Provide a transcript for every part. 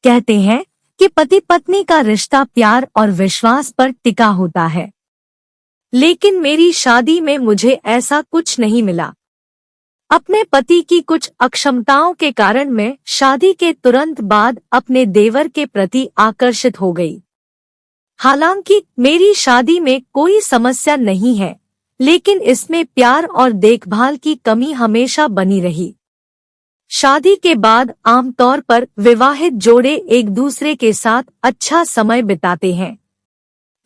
कहते हैं कि पति पत्नी का रिश्ता प्यार और विश्वास पर टिका होता है, लेकिन मेरी शादी में मुझे ऐसा कुछ नहीं मिला। अपने पति की कुछ अक्षमताओं के कारण मैं शादी के तुरंत बाद अपने देवर के प्रति आकर्षित हो गई। हालांकि मेरी शादी में कोई समस्या नहीं है, लेकिन इसमें प्यार और देखभाल की कमी हमेशा बनी रही। शादी के बाद आमतौर पर विवाहित जोड़े एक दूसरे के साथ अच्छा समय बिताते हैं,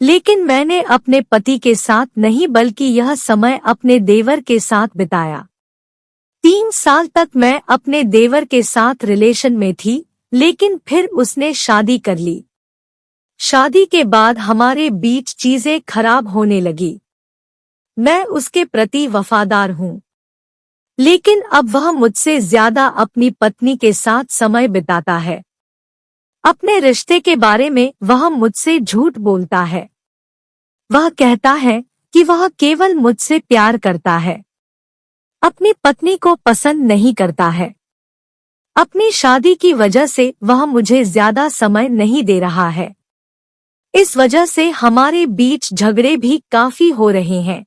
लेकिन मैंने अपने पति के साथ नहीं बल्कि यह समय अपने देवर के साथ बिताया। 3 साल तक मैं अपने देवर के साथ रिलेशन में थी, लेकिन फिर उसने शादी कर ली। शादी के बाद हमारे बीच चीजें खराब होने लगी। मैं उसके प्रति वफादार हूँ, लेकिन अब वह मुझसे ज्यादा अपनी पत्नी के साथ समय बिताता है। अपने रिश्ते के बारे में वह मुझसे झूठ बोलता है। वह कहता है कि वह केवल मुझसे प्यार करता है, अपनी पत्नी को पसंद नहीं करता है। अपनी शादी की वजह से वह मुझे ज्यादा समय नहीं दे रहा है। इस वजह से हमारे बीच झगड़े भी काफी हो रहे हैं।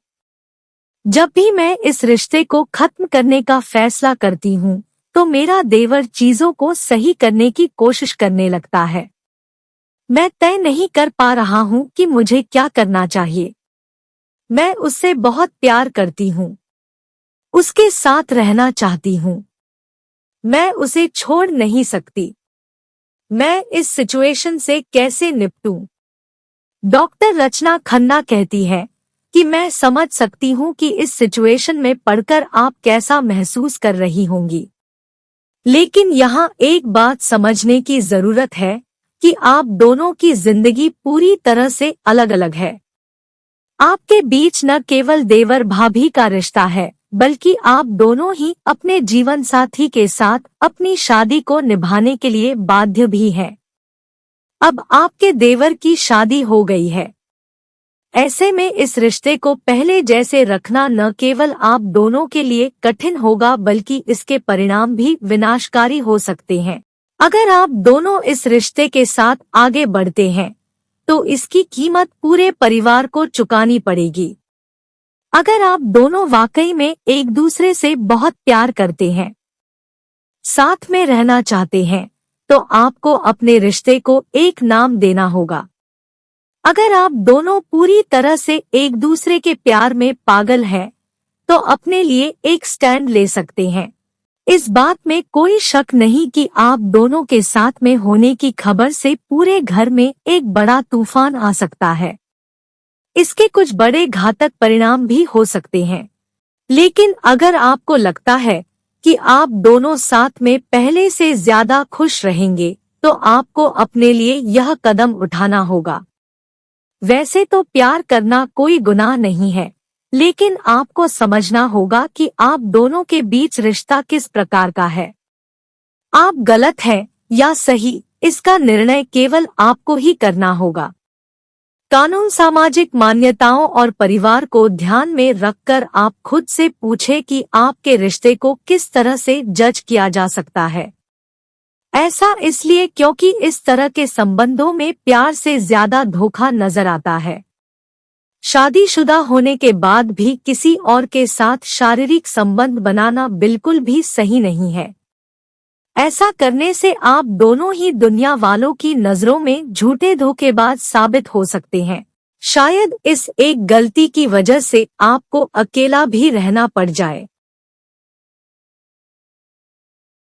जब भी मैं इस रिश्ते को खत्म करने का फैसला करती हूँ, तो मेरा देवर चीजों को सही करने की कोशिश करने लगता है। मैं तय नहीं कर पा रहा हूँ कि मुझे क्या करना चाहिए। मैं उससे बहुत प्यार करती हूँ, उसके साथ रहना चाहती हूँ। मैं उसे छोड़ नहीं सकती। मैं इस सिचुएशन से कैसे निपटूं? डॉक्टर रचना खन्ना कहती है कि मैं समझ सकती हूँ कि इस सिचुएशन में पढ़कर आप कैसा महसूस कर रही होंगी, लेकिन यहाँ एक बात समझने की जरूरत है कि आप दोनों की जिंदगी पूरी तरह से अलग अलग है। आपके बीच न केवल देवर भाभी का रिश्ता है, बल्कि आप दोनों ही अपने जीवन साथी के साथ अपनी शादी को निभाने के लिए बाध्य भी हैं। अब आपके देवर की शादी हो गई है। ऐसे में इस रिश्ते को पहले जैसे रखना न केवल आप दोनों के लिए कठिन होगा, बल्कि इसके परिणाम भी विनाशकारी हो सकते हैं। अगर आप दोनों इस रिश्ते के साथ आगे बढ़ते हैं, तो इसकी कीमत पूरे परिवार को चुकानी पड़ेगी। अगर आप दोनों वाकई में एक दूसरे से बहुत प्यार करते हैं, साथ में रहना चाहते हैं, तो आपको अपने रिश्ते को एक नाम देना होगा। अगर आप दोनों पूरी तरह से एक दूसरे के प्यार में पागल हैं, तो अपने लिए एक स्टैंड ले सकते हैं। इस बात में कोई शक नहीं कि आप दोनों के साथ में होने की खबर से पूरे घर में एक बड़ा तूफान आ सकता है। इसके कुछ बड़े घातक परिणाम भी हो सकते हैं। लेकिन अगर आपको लगता है कि आप दोनों साथ में पहले से ज्यादा खुश रहेंगे, तो आपको अपने लिए यह कदम उठाना होगा। वैसे तो प्यार करना कोई गुनाह नहीं है, लेकिन आपको समझना होगा कि आप दोनों के बीच रिश्ता किस प्रकार का है। आप गलत हैं या सही, इसका निर्णय केवल आपको ही करना होगा। कानून, सामाजिक मान्यताओं और परिवार को ध्यान में रखकर आप खुद से पूछें कि आपके रिश्ते को किस तरह से जज किया जा सकता है। ऐसा इसलिए क्योंकि इस तरह के संबंधों में प्यार से ज्यादा धोखा नजर आता है। शादीशुदा होने के बाद भी किसी और के साथ शारीरिक संबंध बनाना बिल्कुल भी सही नहीं है। ऐसा करने से आप दोनों ही दुनिया वालों की नजरों में झूठे धोखेबाज साबित हो सकते हैं। शायद इस एक गलती की वजह से आपको अकेला भी रहना पड़ जाए।